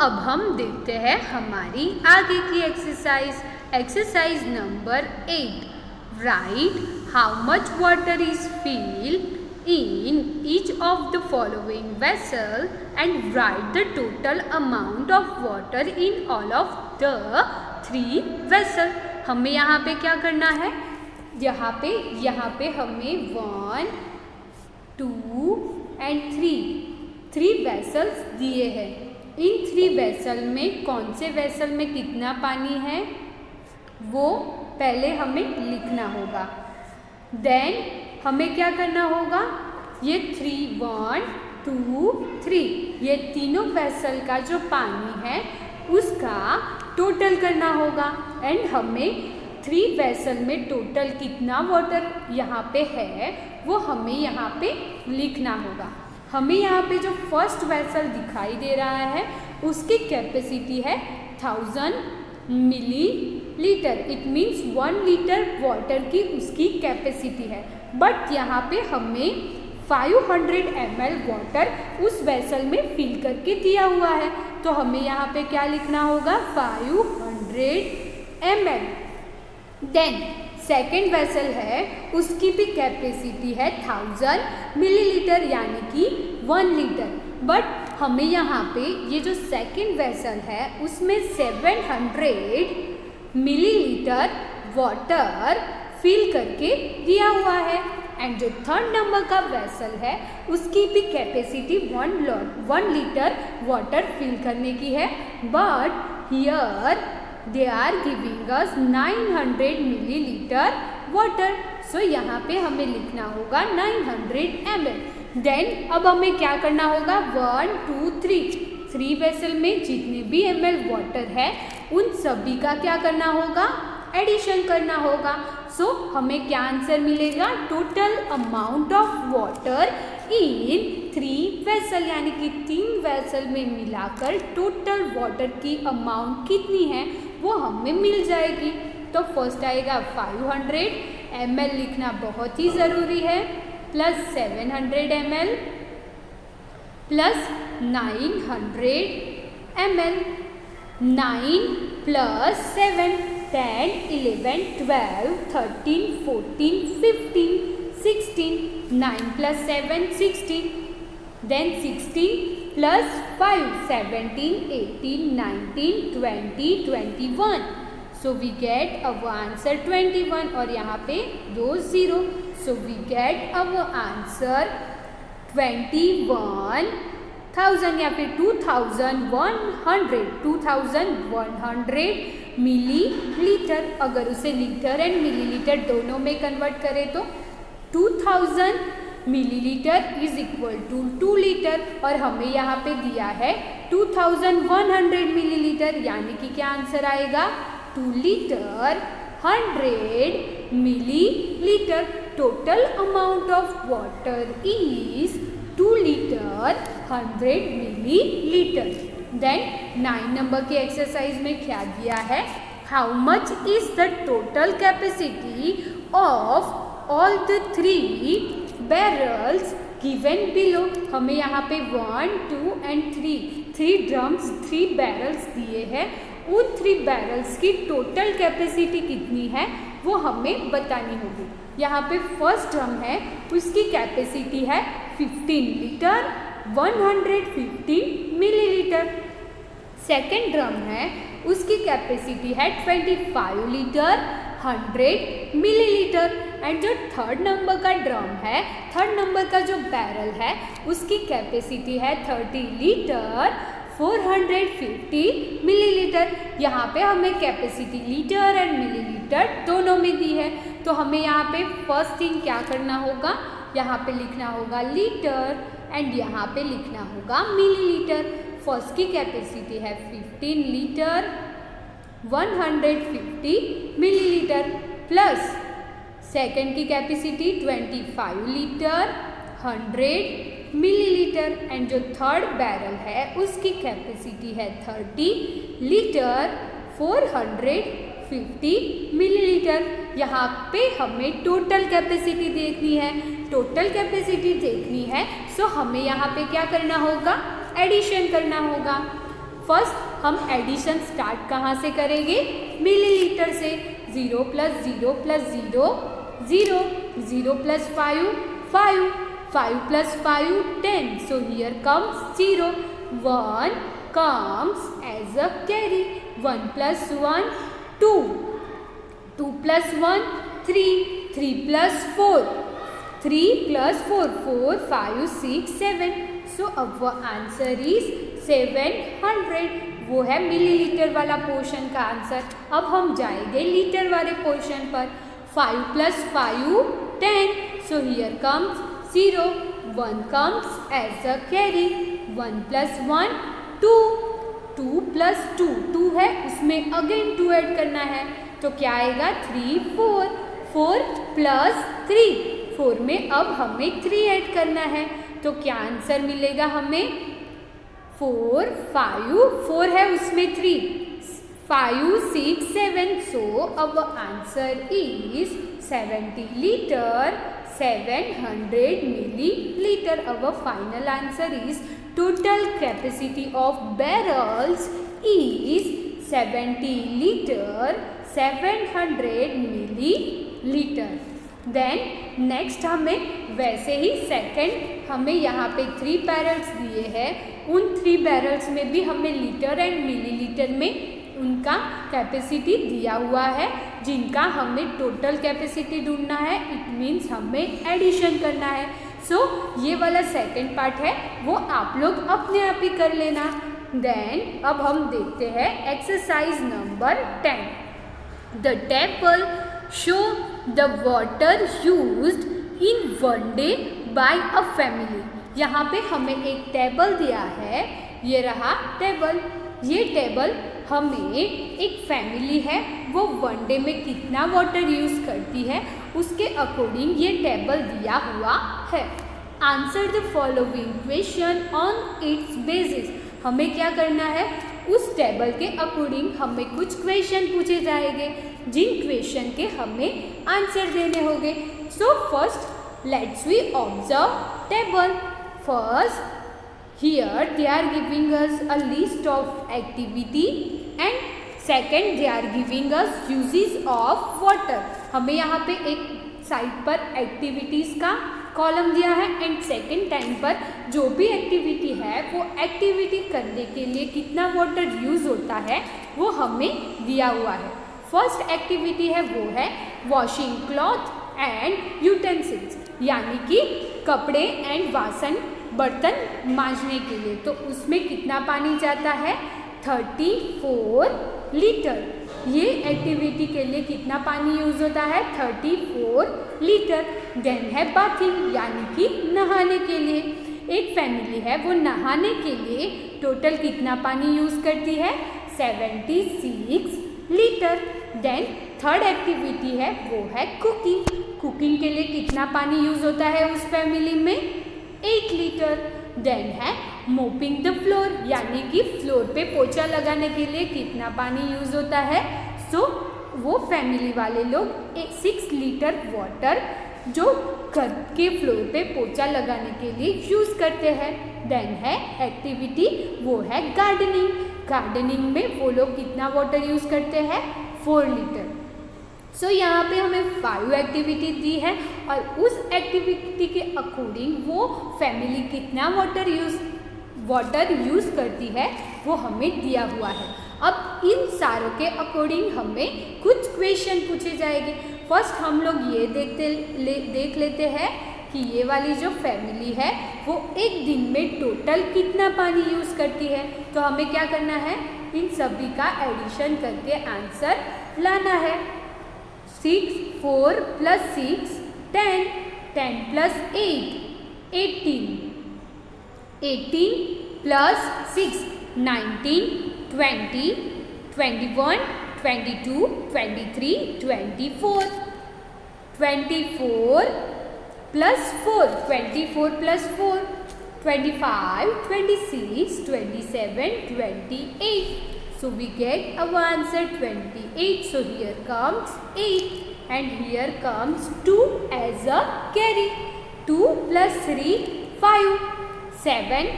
अब हम देखते हैं हमारी आगे की exercise number 8। Right how much water is filled in each of the following vessel and right the total amount of water in all of the 3 vessel. हमें यहाँ पे क्या करना है, यहाँ पे हमें 1, 2 एंड 3 वेसल्स दिए हैं। इन 3 वेसल में कौन से वेसल में कितना पानी है वो पहले हमें लिखना होगा। देन हमें क्या करना होगा, ये 3, 1, 2, 3 ये तीनों वेसल का जो पानी है उसका टोटल करना होगा। एंड हमें 3 वेसल में टोटल कितना वाटर यहाँ पे है वो हमें यहाँ पे लिखना होगा। हमें यहाँ पे जो फर्स्ट वेसल दिखाई दे रहा है उसकी कैपेसिटी है 1000 millilitre. It means 1 litre water की उसकी कैपेसिटी है। बट यहाँ पे हमें 500 ml वाटर उस वेसल में फिल करके दिया हुआ है, तो हमें यहाँ पे क्या लिखना होगा, 500 ml। देन सेकेंड वेसल है उसकी भी कैपेसिटी है 1000 मिलीलीटर यानी कि 1 लीटर। बट हमें यहाँ पे ये जो सेकेंड वेसल है उसमें 700 मिलीलीटर वाटर फिल करके दिया हुआ है। एंड जो थर्ड नंबर का वेसल है उसकी भी कैपेसिटी 1 लीटर वाटर फिल करने की है। But here they are giving us 900 millilitre water. So यहाँ पे हमें लिखना होगा 900 ml। देन अब हमें क्या करना होगा, 1, 2, 3 वेसल में जितने भी ml वाटर है उन सभी का क्या करना होगा, एडिशन करना होगा। सो हमें क्या आंसर मिलेगा, total amount of water in 3 vessel यानी कि 3 वेसल में मिलाकर टोटल वाटर की अमाउंट कितनी है वो हमें मिल जाएगी। तो फर्स्ट आएगा 500 ml लिखना बहुत ही ज़रूरी है, plus 700 ml plus 900 ml। 9 plus 7 10, 11, 12, 13, 14, 15, 16, 9 plus 7, 16, then 16 plus 5, 17, 18, 19, 20, 21. So we get our answer 21 और यहाँ पे 2 0. So we get our answer 21,000 या फिर 2100 मिलीलीटर। अगर उसे लीटर एंड मिलीलीटर दोनों में कन्वर्ट करें तो 2000 millilitre is equal to 2 litre और हमें यहाँ पे दिया है 2100 मिलीलीटर यानी कि क्या आंसर आएगा, 2 litre 100 millilitre. Total amount of water is 2 litre 100 millilitre. Then 9 number की एक्सरसाइज में क्या दिया है, how much is the total capacity of all the 3 barrels given below. हमें यहाँ पे 1, 2 एंड 3 ड्रम्स 3 बैरल्स दिए हैं। उन 3 बैरल्स की टोटल कैपेसिटी कितनी है वो हमें बतानी होगी। यहाँ पे फर्स्ट ड्रम है उसकी कैपेसिटी है 15 लीटर 115 मिलीलीटर। सेकेंड ड्रम है उसकी कैपेसिटी है 25 लीटर 100 मिलीलीटर। एंड जो थर्ड नंबर का ड्रम है, थर्ड नंबर का जो बैरल है उसकी कैपेसिटी है 30 लीटर 450 मिलीलीटर। यहाँ पे हमें कैपेसिटी लीटर एंड मिलीलीटर दोनों में दी है, तो हमें यहाँ पे फर्स्ट थिंग क्या करना होगा, यहाँ पे लिखना होगा लीटर एंड यहाँ पे लिखना होगा मिलीलीटर। फर्स्ट की कैपेसिटी है 15 लीटर 150 मिलीलीटर प्लस सेकेंड की कैपेसिटी 25 लीटर 100 मिलीलीटर। एंड जो थर्ड बैरल है उसकी कैपेसिटी है 30 लीटर 450 मिलीलीटर। यहाँ पे हमें टोटल कैपेसिटी देखनी है, टोटल कैपेसिटी देखनी है सो हमें यहाँ पे क्या करना होगा, एडिशन करना होगा। फर्स्ट हम एडिशन स्टार्ट कहाँ से करेंगे, मिलीलीटर से। 0 + 0 + 0 0, 0 + 5 5, 5 + 5 10, so here comes 0, 1 comes as a carry, 1 + 1 2, 2 + 1 3, 3 + 4 3 + 4 4, 5 6 7, so our answer is 700। वो है मिलीलीटर वाला पोर्शन का आंसर। अब हम जाएंगे लीटर वाले पोर्शन पर। 5 + 5 10, so here comes 0, 1 comes as a carry, 1 + 1 2, 2 + 2 2 है, उसमें अगेन 2 ऐड करना है, तो क्या आएगा 3 4, 4 + 3 4 में अब हमें 3 ऐड करना है, तो क्या आंसर मिलेगा हमें 4 5 4 है उसमें 3 5 6 7, so our answer is 70 liter 700 milliliter। Our final answer is total capacity of barrels is 70 liter 700 milliliter। Then next हमें वैसे ही सेकंड हमें यहाँ पे 3 बैरल्स दिए हैं, उन 3 बैरल्स में भी हमें लीटर एंड मिलीलीटर में उनका कैपेसिटी दिया हुआ है, जिनका हमें टोटल कैपेसिटी ढूंढना है। इट मीन्स हमें एडिशन करना है। सो ये वाला सेकंड पार्ट है वो आप लोग अपने आप ही कर लेना। देन अब हम देखते हैं exercise number 10। The table show the water used in 1 day by a family. यहाँ पे हमें एक टेबल दिया है, ये रहा टेबल। ये टेबल हमें एक फैमिली है वो 1 day में कितना वाटर यूज़ करती है उसके अकॉर्डिंग ये टेबल दिया हुआ है। Answer the following question on it's basis. हमें क्या करना है, उस टेबल के अकॉर्डिंग हमें कुछ क्वेश्चन पूछे जाएंगे, जिन क्वेश्चन के हमें आंसर देने होंगे। So first let's we observe table. First here they are giving us a list of activity and second they are giving us uses of water। हमें यहाँ पे एक साइड पर एक्टिविटीज़ का कॉलम दिया है एंड सेकेंड टाइम पर जो भी एक्टिविटी है वो एक्टिविटी करने के लिए कितना वाटर यूज़ होता है वो हमें दिया हुआ है। फर्स्ट एक्टिविटी है वो है वॉशिंग क्लॉथ एंड यूटेंसिल्स, यानी कि कपड़े एंड वासन बर्तन मांजने के लिए। तो उसमें कितना पानी जाता है 34 लीटर। ये एक्टिविटी के लिए कितना पानी यूज़ होता है 34 लीटर। देन है बाथिंग, यानी कि नहाने के लिए। एक फैमिली है वो नहाने के लिए टोटल कितना पानी यूज़ करती है 76 लीटर। देन थर्ड एक्टिविटी है वो है कुकिंग। कुकिंग के लिए कितना पानी यूज़ होता है उस फैमिली में 8 लीटर। देन है मोपिंग द फ्लोर, यानी कि फ्लोर पे पोछा लगाने के लिए कितना पानी यूज़ होता है। सो वो फैमिली वाले लोग 6 लीटर वाटर जो घर के फ्लोर पे पोछा लगाने के लिए यूज़ करते हैं। देन है एक्टिविटी वो है गार्डनिंग। गार्डनिंग में वो लोग कितना वाटर यूज़ करते हैं 4 लीटर। सो यहाँ पे हमें 5 एक्टिविटी दी है और उस एक्टिविटी के अकॉर्डिंग वो फैमिली कितना वाटर यूज़ करती है वो हमें दिया हुआ है। अब इन सारों के अकॉर्डिंग हमें कुछ क्वेश्चन पूछे जाएंगे। फर्स्ट हम लोग ये देख लेते हैं कि ये वाली जो फैमिली है वो एक दिन में टोटल कितना पानी यूज़ करती है। तो हमें क्या करना है, इन सभी का एडिशन करके आंसर लाना है। 6 4 + 6 10, 10 + 8 18, 18 + 6 19 20 21 22 23 24 24 + 4 24 + 4 25 26 27 28। So we get our answer 28. So here comes 8 and here comes 2 as a carry. 2 + 3 5, 7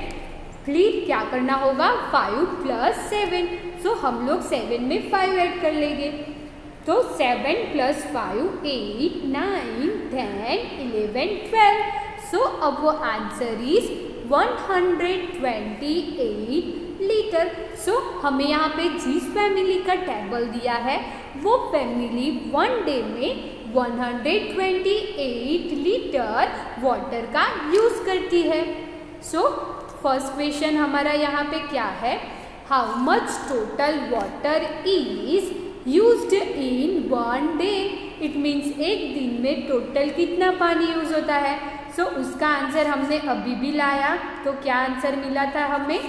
फिर क्या करना होगा 5 + 7, सो हम लोग 7 में 5 ऐड कर लेंगे। तो 7 + 5 8 9 10 11 12, सो अब आंसर इज 128 लीटर। सो हमें यहाँ पे जिस फैमिली का टेबल दिया है वो फैमिली 1 डे में 128 लीटर वाटर का यूज़ करती है। सो फर्स्ट क्वेश्चन हमारा यहाँ पे क्या है, how much total water is used in 1 day. It means एक दिन में टोटल कितना पानी यूज होता है। सो उसका आंसर हमने अभी भी लाया, तो क्या आंसर मिला था हमें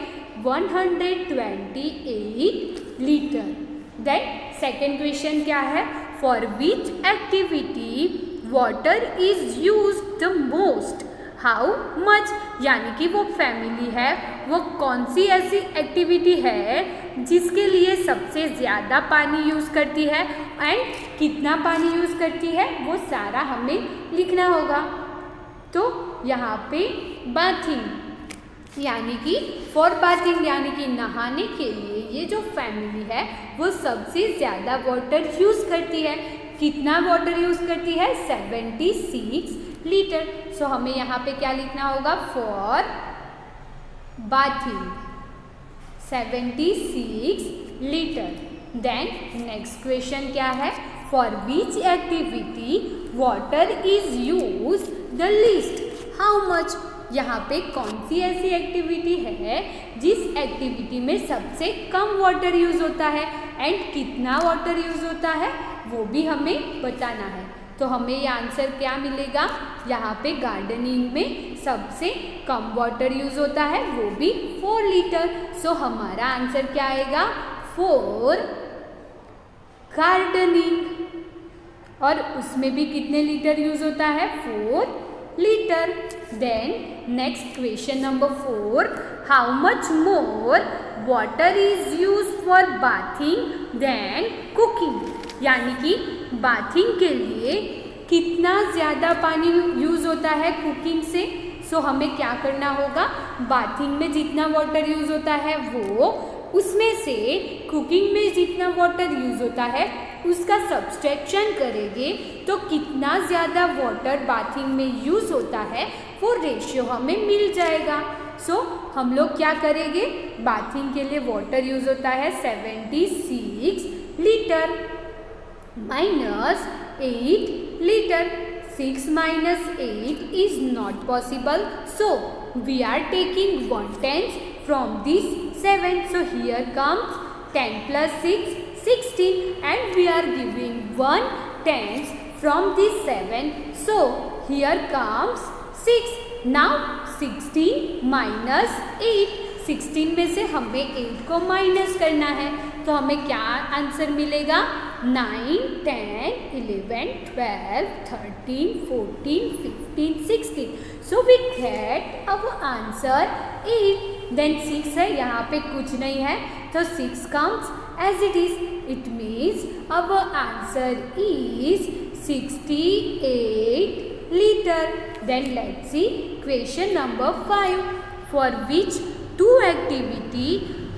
128 लीटर। देन सेकेंड क्वेश्चन क्या है, for which activity water is used the most, how much. यानी कि वो फैमिली है, वो कौन सी ऐसी एक्टिविटी है जिसके लिए सबसे ज़्यादा पानी यूज़ करती है एंड कितना पानी यूज़ करती है, वो सारा हमें लिखना होगा। तो यहाँ पे बाथिंग यानी कि फॉर बाथिंग यानी कि नहाने के लिए ये जो फैमिली है वो सबसे ज़्यादा वाटर यूज़ करती है। कितना वाटर यूज़ करती है 76 लीटर। सो हमें यहाँ पे क्या लिखना होगा, for bathing 76 litre. Then next question क्या है, for which activity water is use the least, how much. यहाँ पे कौन सी ऐसी एक्टिविटी है जिस एक्टिविटी में सबसे कम वाटर यूज़ होता है एंड कितना वाटर यूज़ होता है वो भी हमें बताना है। तो हमें ये आंसर क्या मिलेगा, यहाँ पे गार्डनिंग में सबसे कम वाटर यूज़ होता है वो भी 4 लीटर। सो हमारा आंसर क्या आएगा 4 गार्डनिंग। और उसमें भी कितने लीटर यूज़ होता है 4 litre. Then next question number 4, how much more water is use for bathing than cooking. यानी कि बाथिंग के लिए कितना ज़्यादा पानी यूज़ होता है कुकिंग से। सो हमें क्या करना होगा, बाथिंग में जितना वाटर यूज़ होता है वो उसमें से कुकिंग में जितना वाटर यूज़ होता है उसका सब्सट्रैक्शन करेंगे तो कितना ज़्यादा वाटर बाथिंग में यूज़ होता है वो रेशियो हमें मिल जाएगा। सो हम लोग क्या करेंगे, बाथिंग के लिए वाटर यूज़ होता है 76 litre -8 litre. 6 - 8 is not possible. So we are taking 1/10 from this 7. So here comes 10 + 6 16 and we are giving 1/10 from this 7. So here comes 6. Now 16 - 8. 16 में से हमें 8 को माइनस करना है तो हमें क्या आंसर मिलेगा 9 10 11 12 13 14 15 16. So we get our answer 8. Then 6 है, यहाँ पे कुछ नहीं है तो 6 comes as it is. It means our answer is 68 liter. Then let's see question number 5. For which two activity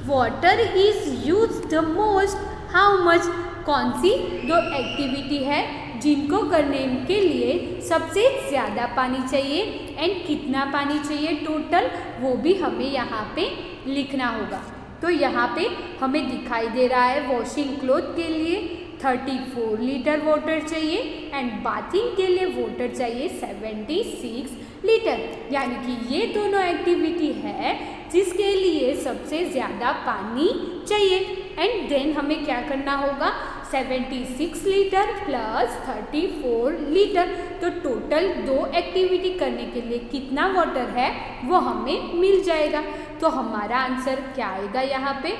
water is used the most, how much. कौन सी दो activity है जिनको करने के लिए सबसे ज़्यादा पानी चाहिए एंड कितना पानी चाहिए टोटल, वो भी हमें यहाँ पे लिखना होगा। तो यहाँ पे हमें दिखाई दे रहा है वॉशिंग क्लोथ के लिए 34 लीटर वाटर चाहिए एंड बाथिंग के लिए वाटर चाहिए 76 लीटर। यानी कि ये दोनों एक्टिविटी है जिसके लिए सबसे ज़्यादा पानी चाहिए। एंड देन हमें क्या करना होगा 76 लीटर प्लस 34 लीटर। तो टोटल 2 एक्टिविटी करने के लिए कितना वाटर है वो हमें मिल जाएगा। तो हमारा आंसर क्या आएगा यहाँ पे,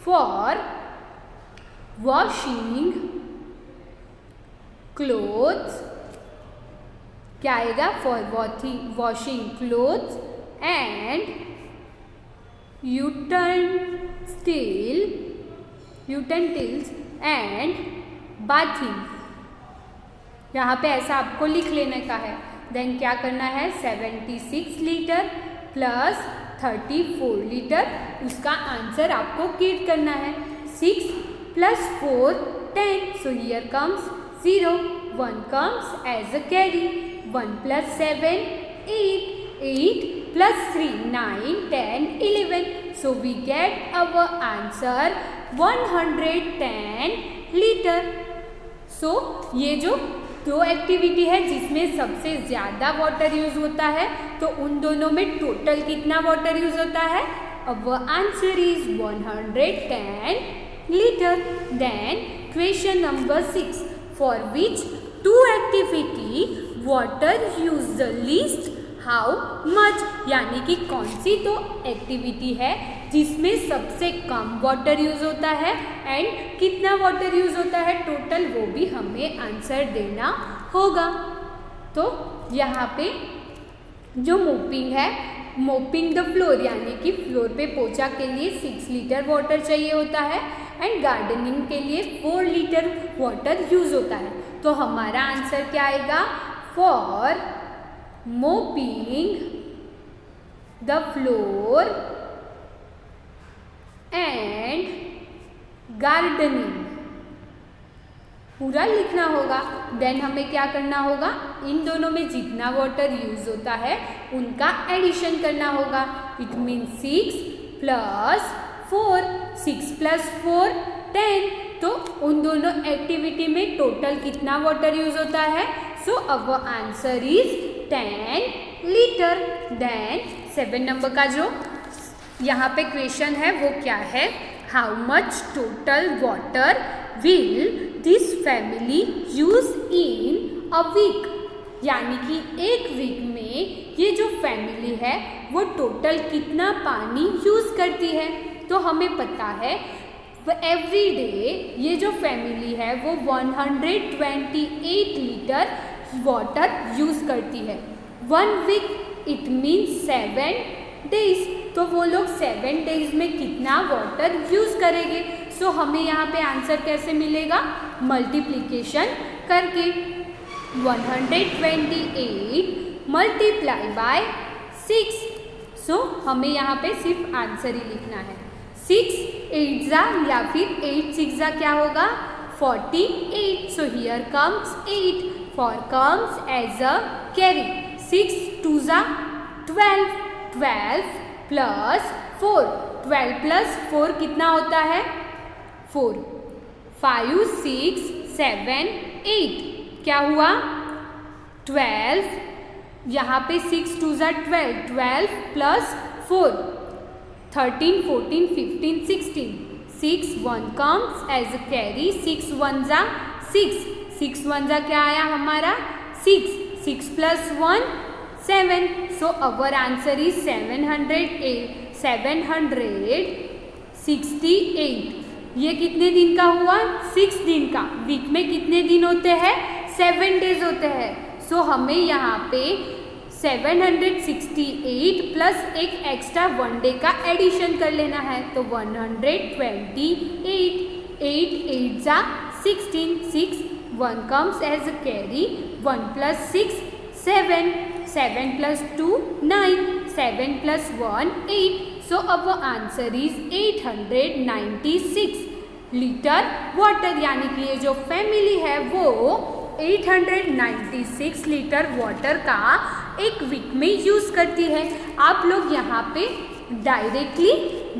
फॉर वॉशिंग क्लोथ्स क्या आएगा, for washing clothes and utensils and bathing. यहाँ पे ऐसा आपको लिख लेने का है। देन क्या करना है 76 लीटर प्लस 34 लीटर, उसका आंसर आपको कीप करना है। 6 plus 4 10, so here comes 0, 1 comes as a carry, 1 plus 7 8, 8 plus 3 9, 10 11, so we get our answer 110 litre. So ये जो दो एक्टिविटी है जिसमें सबसे ज़्यादा वाटर यूज़ होता है, तो उन दोनों में टोटल कितना वाटर यूज़ होता है? our answer is 110 litre. Then question number 6, for which two activity water use the least, how much, यानी कि कौन सी तो एक्टिविटी है जिसमें सबसे कम वाटर यूज होता है एंड कितना वाटर यूज होता है टोटल, वो भी हमें आंसर देना होगा। तो यहाँ पे जो मोपिंग है, मोपिंग द फ्लोर यानी कि फ्लोर पे पोछा के लिए 6 लीटर वाटर चाहिए होता है एंड गार्डनिंग के लिए 4 लीटर वाटर यूज होता है। तो हमारा आंसर क्या आएगा? For mopping the floor and gardening, पूरा लिखना होगा। देन हमें क्या करना होगा? इन दोनों में जितना वाटर यूज होता है उनका एडिशन करना होगा। इट मीन्स 6 प्लस 4, 6 प्लस 4 10, तो उन दोनों एक्टिविटी में टोटल कितना वाटर यूज होता है? So our answer is 10 litre. Then 7 number का जो यहाँ पे क्वेश्चन है वो क्या है? How much total water will this family use in a week, यानी कि एक वीक में ये जो फैमिली है वो टोटल कितना पानी यूज करती है। तो हमें पता है एवरी डे ये जो फैमिली है वो 128 लीटर वाटर यूज करती है। 1 वीक इट मीन्स 7 डेज, तो वो लोग 7 डेज में कितना वाटर यूज करेंगे। सो हमें यहाँ पे आंसर कैसे मिलेगा? मल्टीप्लिकेशन करके 128 मल्टीप्लाई बाय 6। सो हमें यहाँ पे सिर्फ आंसर ही लिखना है। 6 8 जा या फिर 8 6 जा क्या होगा? 48। So here comes 8, 4 comes as a carry. 6 2 जा 12, 12 प्लस 4, 12 प्लस 4 कितना होता है? 4, 5 6 7 8 क्या हुआ? 12, यहाँ पे 6 2 जा 12, 12 plus 4 13 14 15 16, 6 1 comes as a carry, 6 1 जा 6, 6 1 जा क्या आया हमारा? 6, 6 plus 1 7, so our answer is 768। ये कितने दिन का हुआ? 6 दिन का। वीक में कितने दिन होते हैं? 7 डेज होते हैं। सो हमें यहाँ पे 768 प्लस एक एक्स्ट्रा 1 डे का एडिशन कर लेना है। तो 128, 8 8 जा 16, 6 1 comes as a carry, 1 plus 6 7, 7 plus 2 9, 7 plus 1 8, so our answer is 896 litre water, यानी कि ये जो फैमिली है वो 896 लीटर वाटर का एक वीक में यूज़ करती है। आप लोग यहाँ पे डायरेक्टली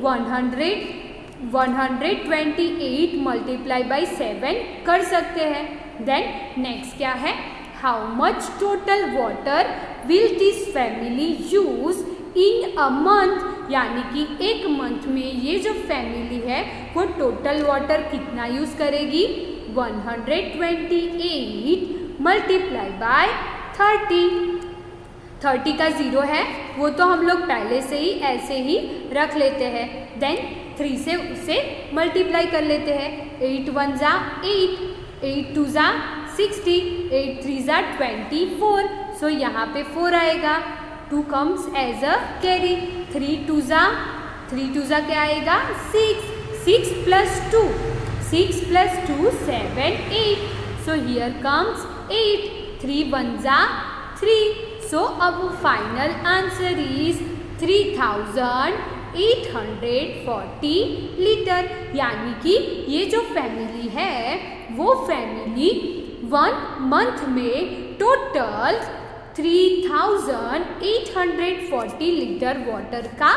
128 मल्टीप्लाई बाई 7 कर सकते हैं। देन नेक्स्ट क्या है? How much total water will this family use in a month, यानी कि एक मंथ में ये जो फैमिली है वो टोटल वाटर कितना यूज़ करेगी? 128 मल्टीप्लाई बाय 30 का 0 है वो तो हम लोग पहले से ही ऐसे ही रख लेते हैं। देन 3 से उसे मल्टीप्लाई कर लेते हैं। 8 1 जा 8, 8 2 जा 60, 8 3 जा 24, सो यहाँ पे 4 आएगा। 2 comes as a carry, 3 2 जा क्या आएगा? 6, 6 plus 2, 6 plus 2 7 8, so here comes 8, 3 1 जा 3, so our final answer is 3840 litre. यानी कि ये जो फैमिली है वो फैमिली 1 मंथ में टोटल 3840 लीटर वाटर का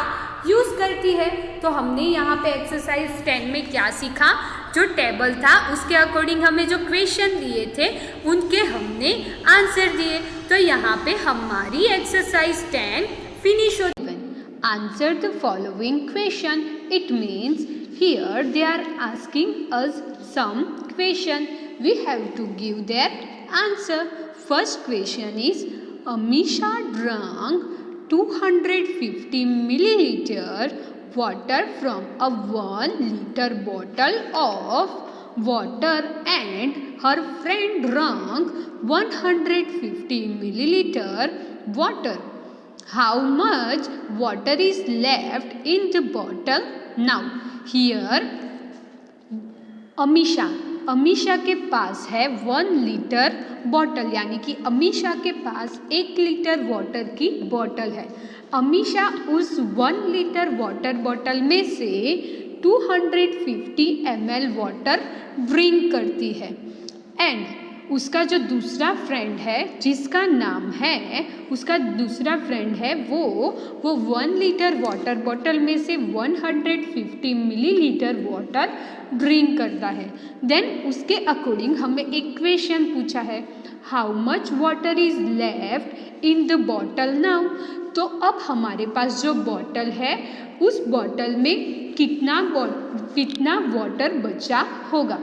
यूज़ करती है। तो हमने यहाँ पे एक्सरसाइज 10 में क्या सीखा, जो टेबल था उसके अकॉर्डिंग हमें जो क्वेश्चन दिए थे उनके हमने आंसर दिए। तो यहाँ पे हमारी एक्सरसाइज 10 फिनिश हो। Answer the following question. It means here they are asking us some question. We have to give their answer. First question is Amisha drank 250 milliliter water from a 1 liter bottle of water and her friend drank 150 milliliter water. How much water is left in the bottle now? Here Amisha के पास है 1 litre bottle, यानी कि अमीशा के पास 1 litre water की bottle है। अमीशा उस 1 litre water bottle में से 250 ml वाटर ड्रिंक करती है। एंड उसका जो दूसरा फ्रेंड है जिसका नाम है, उसका दूसरा फ्रेंड है वो 1 लीटर वाटर बॉटल में से 150 मिलीलीटर वाटर ड्रिंक करता है। देन उसके अकॉर्डिंग हमें एक क्वेश्चन पूछा है, how much water is left in the bottle now. तो अब हमारे पास जो बॉटल है उस बॉटल में कितना वाटर बचा होगा।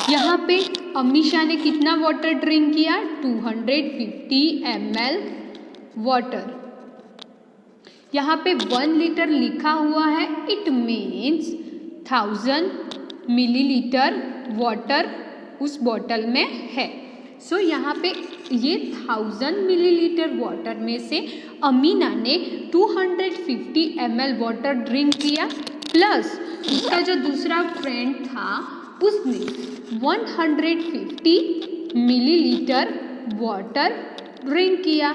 यहाँ पे अमीशा ने कितना वाटर ड्रिंक किया, 250 ml वाटर। यहाँ पे 1 लीटर लिखा हुआ है, इट मीन्स 1000 मिलीलीटर वाटर उस बॉटल में है। सो यहाँ पे ये 1000 मिलीलीटर वाटर में से अमीना ने 250 ml वाटर ड्रिंक किया, प्लस उसका जो दूसरा फ्रेंड था उसने 150 मिलीलीटर वाटर ड्रिंक किया।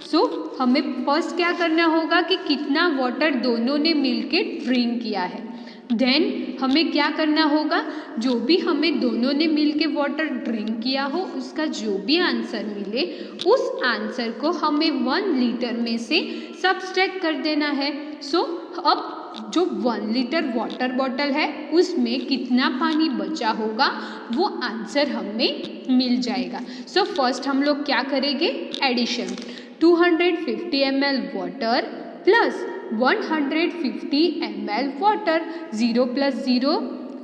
सो हमें फर्स्ट क्या करना होगा कि कितना वाटर दोनों ने मिलके ड्रिंक किया है। देन हमें क्या करना होगा, जो भी हमें दोनों ने मिलके वाटर ड्रिंक किया हो उसका जो भी आंसर मिले उस आंसर को हमें 1 लीटर में से सब्सट्रैक्ट कर देना है। सो अब जो 1 लीटर वाटर बॉटल है उसमें कितना पानी बचा होगा वो आंसर हमें मिल जाएगा। सो फर्स्ट हम लोग क्या करेंगे, addition 250 ml water plus 150 ml water, 0 plus 0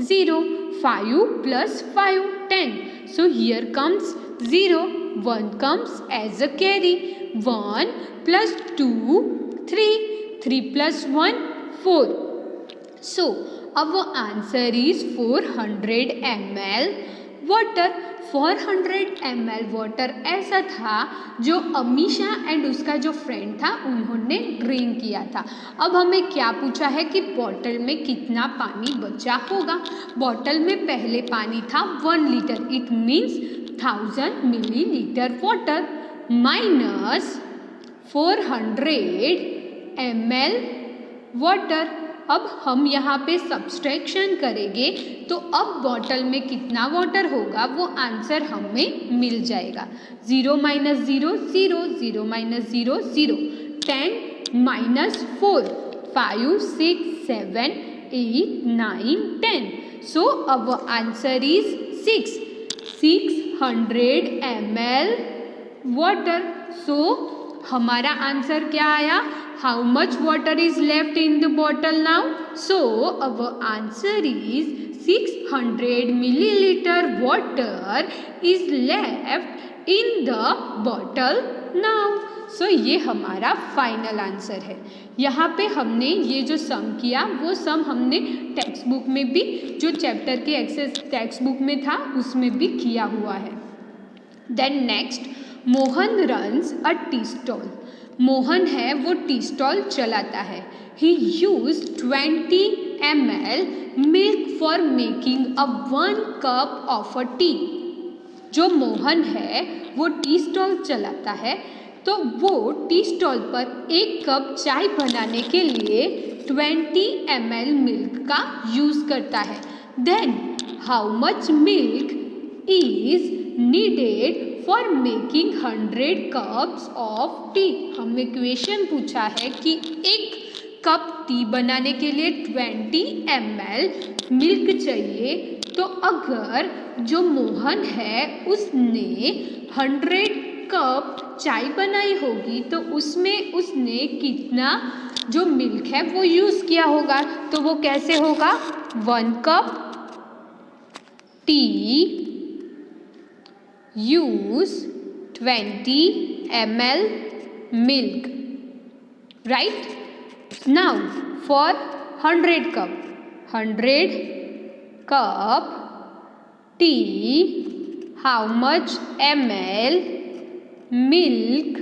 0, 5 plus 5 10. So here comes 0, 1 comes as a carry, 1 plus 2 3, 3 plus 1 4. So our answer is 400 ml water. 400 ml water ऐसा था जो अमीशा एंड उसका जो फ्रेंड था उन्होंने ड्रिंक किया था। अब हमें क्या पूछा है कि बॉटल में कितना पानी बचा होगा। बॉटल में पहले पानी था 1 litre, it means 1000 millilitre water minus 400 ml water. अब हम यहाँ पे सब्सट्रैक्शन करेंगे तो अब बॉटल में कितना वाटर होगा वो आंसर हमें मिल जाएगा। 0 minus 0 0, 0 minus 0 0, 10 minus 4, 5 6 7 8 9 10. So our answer is 600 ml water. So हमारा आंसर क्या आया, how much water is left in the bottle now. So our answer is 600 millilitre water is left in the bottle now. So ये हमारा final answer है। यहाँ पे हमने ये जो सम किया वो सम हमने टेक्स्ट बुक में भी, जो चैप्टर के एक्सेस टेक्स्ट बुक में था उसमें भी किया हुआ है। Then next, Mohan runs a tea stall. Mohan है वो टी स्टॉल चलाता है। He use 20 ml milk for making a 1 cup of a tea. जो मोहन है वो टी स्टॉल चलाता है, तो वो टी स्टॉल पर 1 कप चाय बनाने के लिए 20 ml मिल्क का यूज़ करता है। Then how much milk is needed for making 100 cups of tea. हमें क्वेश्चन पूछा है कि 1 कप टी बनाने के लिए 20 ml मिल्क चाहिए। तो अगर जो मोहन है उसने 100 कप चाय बनाई होगी तो उसमें उसने कितना जो मिल्क है वो यूज़ किया होगा। तो वो कैसे होगा, 1 cup T use 20 ml milk, right? Now for 100 cup tea, how much ml milk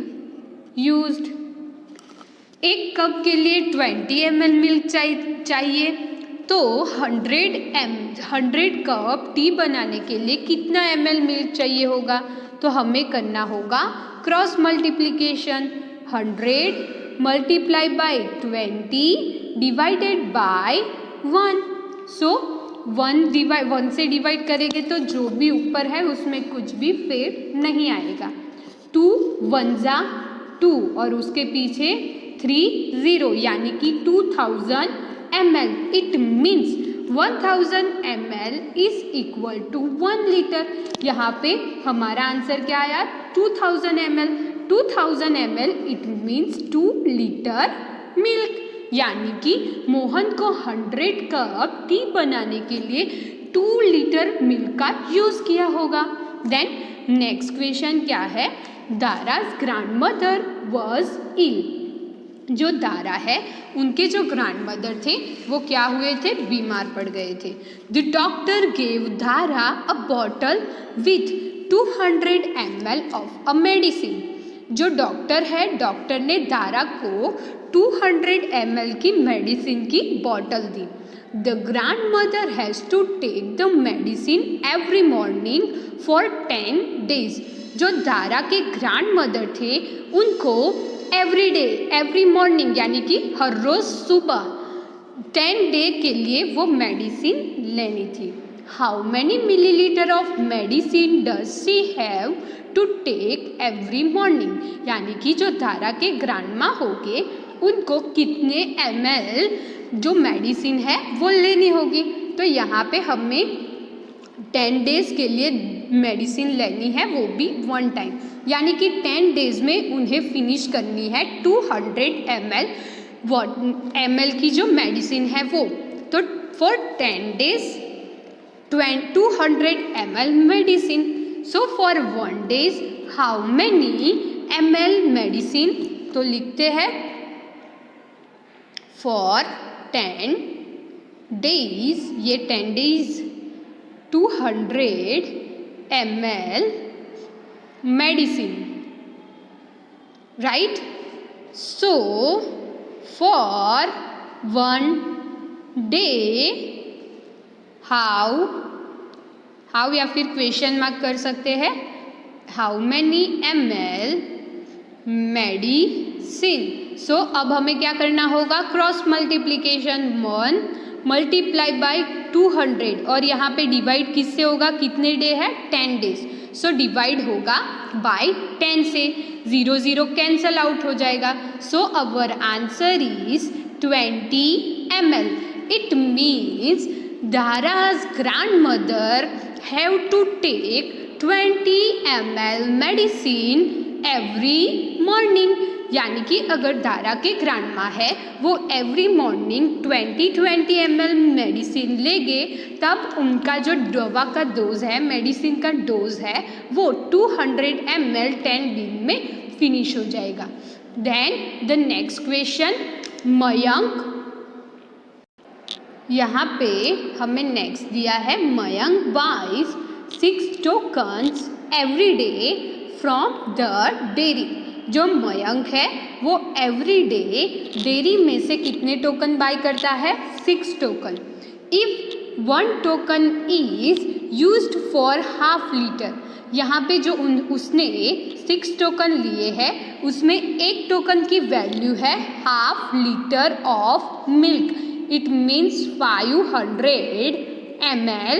used? 1 cup के लिए 20 ml मिल्क चाहिए। तो 100 कप टी बनाने के लिए कितना ml मिल्क चाहिए होगा। तो हमें करना होगा cross multiplication, 100 multiply by 20 divided by 1। सो 1 से डिवाइड करेंगे तो जो भी ऊपर है उसमें कुछ भी फेर नहीं आएगा। 2 1 जा 2 और उसके पीछे 3 0 यानी कि 2000 ml। It means 1000 ml is equal to 1 litre. यहाँ पे हमारा आंसर क्या आया, 2000 ml। 2000 ml it means 2 litre milk. यानी कि मोहन को 100 कप टी बनाने के लिए 2 लीटर मिल्क का यूज़ किया होगा। देन नेक्स्ट क्वेश्चन क्या है, दारा's ग्रैंडमदर वॉज इल। जो दारा है उनके जो ग्रैंडमदर थे वो क्या हुए थे, बीमार पड़ गए थे। The doctor gave Dara a bottle with 200 ml of a medicine. जो डॉक्टर है, डॉक्टर ने दारा को 200 ml की मेडिसिन की बॉटल दी। The grandmother has to take the medicine every morning for 10 days। जो दारा के ग्रैंडमदर थे उनको एवरी डे एवरी मॉर्निंग यानी कि हर रोज़ सुबह 10 डे के लिए वो मेडिसिन लेनी थी। How many millilitre of medicine does she have to take every morning. यानी कि जो दारा के ग्रैंडमा होंगे उनको कितने ml जो मेडिसिन है वो लेनी होगी। तो यहाँ पे हमें 10 डेज़ के लिए मेडिसिन लेनी है, वो भी 1 टाइम। यानी कि 10 डेज़ में उन्हें फिनिश करनी है 200 ml की जो मेडिसिन है वो। तो for 10 days 200 ml medicine. So for 1 days how many ml medicine. तो लिखते हैं फॉर 10 डेज़, ये 10 days 200 ml medicine, right? So for 1 day how या फिर क्वेश्चन मार्क कर सकते हैं, हाउ मैनी ml मेडिसिन। सो अब हमें क्या करना होगा, क्रॉस मल्टीप्लिकेशन, 1 मल्टीप्लाई बाय 200 और यहाँ पे डिवाइड किससे होगा, कितने डे है, 10 डेज। सो डिवाइड होगा बाय 10 से, 0 0 कैंसल आउट हो जाएगा। So our answer is 20 ml। It means Dara's grandmother have to take 20 ml medicine every morning. यानी कि अगर दारा के ग्रैंडमा है वो एवरी मॉर्निंग 20 ml मेडिसिन लेंगे तब उनका जो दवा का डोज है, मेडिसिन का डोज है वो 200 ml 10 दिन में फिनिश हो जाएगा। Then the next question, Mayank. यहाँ पे हमें नेक्स्ट दिया है, Mayank buys 6 tokens every day from the dairy. जो मयंक है वो एवरी डे डेयरी में से कितने टोकन बाय करता है, 6 token. If 1 token is used for half litre, यहाँ पे जो उसने 6 टोकन लिए हैं उसमें एक टोकन की वैल्यू है half litre of milk. It means 500 ml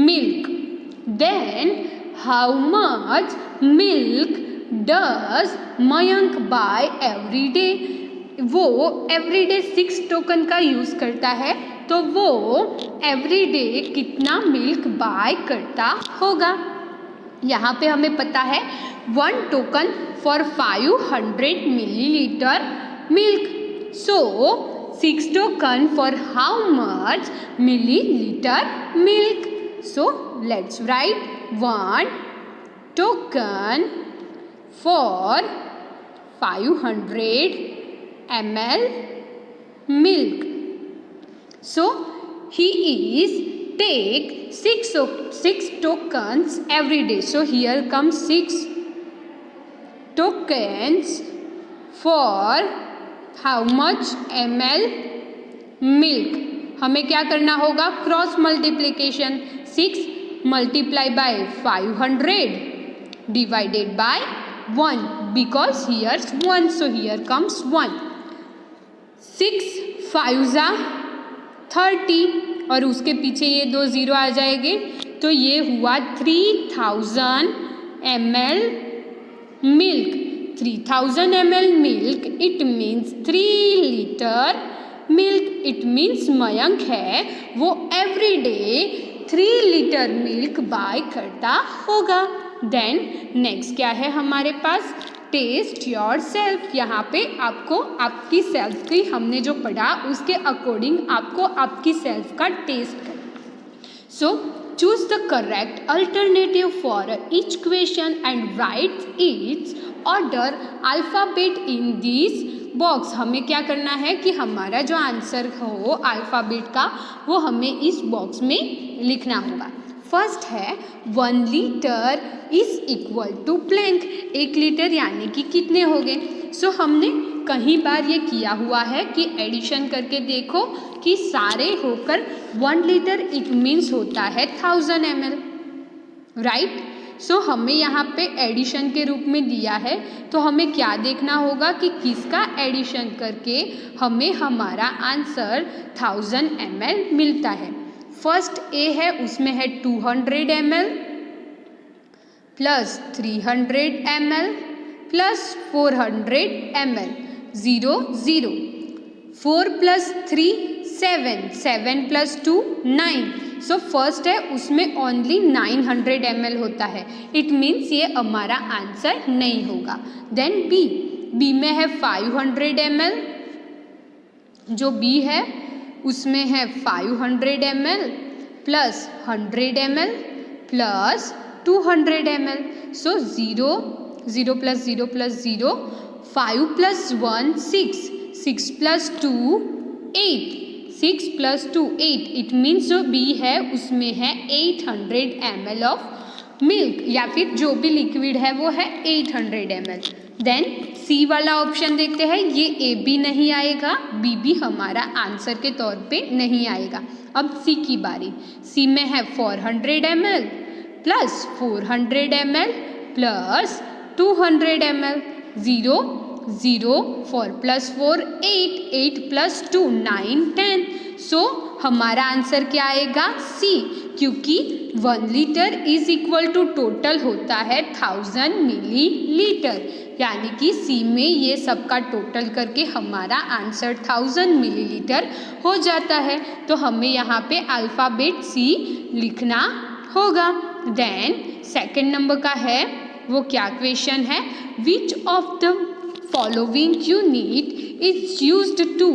milk. Then how much milk does Mayank buy every day? वो एवरी डे 6 टोकन का यूज़ करता है तो वो एवरी डे कितना मिल्क बाय करता होगा. यहाँ पे हमें पता है 1 token for 500 millilitre milk. So 6 token for how much milliliter milk? So let's write 1 token for 500 ml milk. So he is take 6 tokens every day. So here comes 6 tokens for how much ml milk. हमें क्या करना होगा? Cross multiplication. 6 multiply by 500 divided by 1 because here 1 so here comes 1. 6 5 30 और उसके पीछे ये 2 0 आ जाएंगे तो ये हुआ 3000 ml milk. 3000 ml milk it means 3 liter milk. it means Mayank है वो every day 3 litre milk bye करता होगा. देन नेक्स्ट क्या है हमारे पास? Test your self. यहाँ पे आपको आपकी सेल्फ की हमने जो पढ़ा उसके अकॉर्डिंग आपको आपकी सेल्फ का टेस्ट करना. सो choose the correct alternative for each question and write its order alphabet in this box. हमें क्या करना है कि हमारा जो आंसर हो अल्फ़ाबेट का वो हमें इस बॉक्स में लिखना होगा. फर्स्ट है 1 litre is equal to blank. 1 litre यानी कि कितने हो गए? सो हमने कहीं बार ये किया हुआ है कि एडिशन करके देखो कि सारे होकर 1 लीटर इट मीन्स होता है 1000 ml. राइट. सो हमें यहाँ पे एडिशन के रूप में दिया है तो हमें क्या देखना होगा कि किसका एडिशन करके हमें हमारा आंसर 1000 ml मिलता है. फर्स्ट ए है उसमें है 200 ml plus 300 ml plus 400 ml. 0 0. 4 plus 3 7. 7 plus 2 9. So first है उसमें ओनली 900 ml होता है. इट मीन्स ये हमारा आंसर नहीं होगा. देन बी में है 500 ml. जो बी है उसमें है 500 ml plus 100 ml plus 200 ml. So 0 0 plus 0 plus 0. 5 plus 1 6. 6 plus 2 8. 6 plus 2 8. It means जो बी है उसमें है 800 ml ऑफ मिल्क या फिर जो भी लिक्विड है वो है 800 ml. देन सी वाला ऑप्शन देखते हैं. ये ए भी नहीं आएगा, बी भी हमारा आंसर के तौर पे नहीं आएगा. अब सी की बारी. सी में है 400 ml plus 400 ml plus 200 ml. 0 0. 4 plus 4 8. 8 plus 2 9 10. So हमारा आंसर क्या आएगा? सी. क्योंकि 1 litre is equal to total होता है 1000 मिलीलीटर. यानी कि सी में ये सबका टोटल करके हमारा आंसर 1000 मिलीलीटर हो जाता है. तो हमें यहाँ पे अल्फ़ाबेट सी लिखना होगा. देन सेकंड नंबर का है वो क्या क्वेश्चन है? Which of the following unit is used to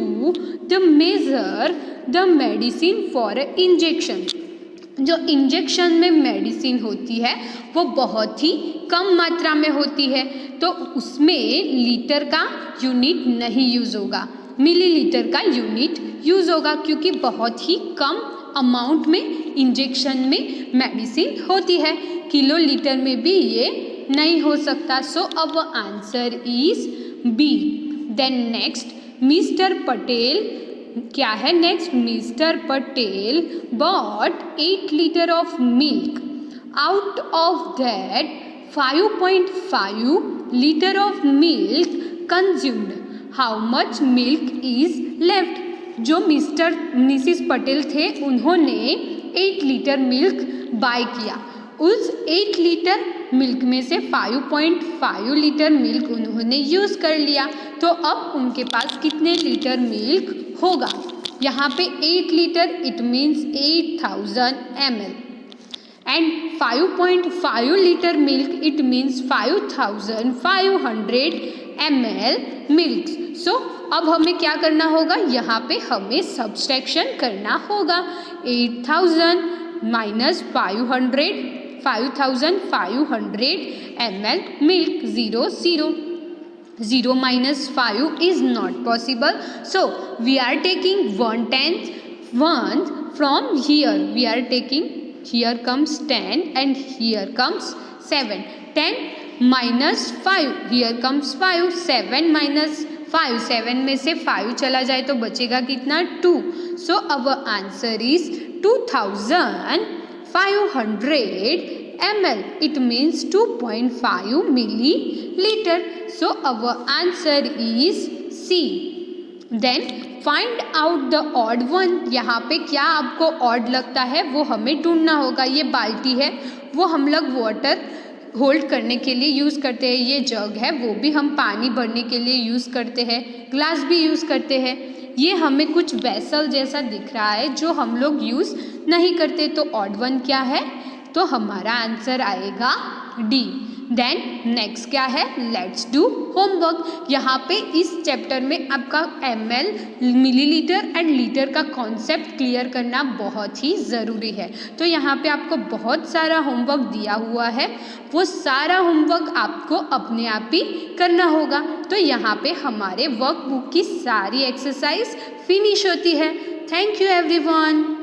the measure the medicine for injection. जो इंजेक्शन में मेडिसिन होती है वो बहुत ही कम मात्रा में होती है तो उसमें लीटर का यूनिट नहीं यूज़ होगा, मिलीलीटर का यूनिट यूज़ होगा क्योंकि बहुत ही कम अमाउंट में इंजेक्शन में मेडिसिन होती है. किलो लीटर में भी ये नहीं हो सकता. सो अब answer is B. Then next mister Patel क्या है? Next mister Patel bought 8 litre of milk out of that 5.5 litre of milk consumed, how much milk is left. जो मिस्टर मिसिस पटेल थे उन्होंने 8 लीटर मिल्क बाय किया। उस 8 लीटर मिल्क में से 5.5 litre milk उन्होंने यूज़ कर लिया, तो अब उनके पास कितने लीटर मिल्क होगा। यहाँ पे 8 litre it means 8000 ml and 5.5 litre milk it means 5500 ml milk. सो अब हमें क्या करना होगा, यहाँ पे हमें सब्सट्रैक्शन करना होगा। 8000 minus 5500 ml milk, 0 0 0 minus 5 is not possible, so we are taking 1/10 from here. We are taking, here comes 10 and here comes 7. 10 minus 5, here comes 5. 7 minus 5, 7 में से 5 चला जाए तो बचेगा कितना, 2. So our answer is 2500 ml. It means 2.5 milliliter. So our answer is C. Then find out the odd one. यहाँ पे क्या आपको odd लगता है वो हमें ढूंढना होगा। ये बाल्टी है, वो हम लोग वाटर होल्ड करने के लिए यूज़ करते हैं। ये जग है, वो भी हम पानी भरने के लिए यूज़ करते हैं। ग्लास भी यूज़ करते हैं। ये हमें कुछ वेसल जैसा दिख रहा है जो हम लोग यूज़ नहीं करते, तो ऑड वन क्या है, तो हमारा आंसर आएगा डी। देन नेक्स्ट क्या है, लेट्स डू होमवर्क। यहाँ पे इस चैप्टर में आपका ml, मिलीलीटर एंड लीटर का कॉन्सेप्ट क्लियर करना बहुत ही ज़रूरी है। तो यहाँ पे आपको बहुत सारा होमवर्क दिया हुआ है, वो सारा होमवर्क आपको अपने आप ही करना होगा। तो यहाँ पे हमारे वर्कबुक की सारी एक्सरसाइज फिनिश होती है। Thank you everyone.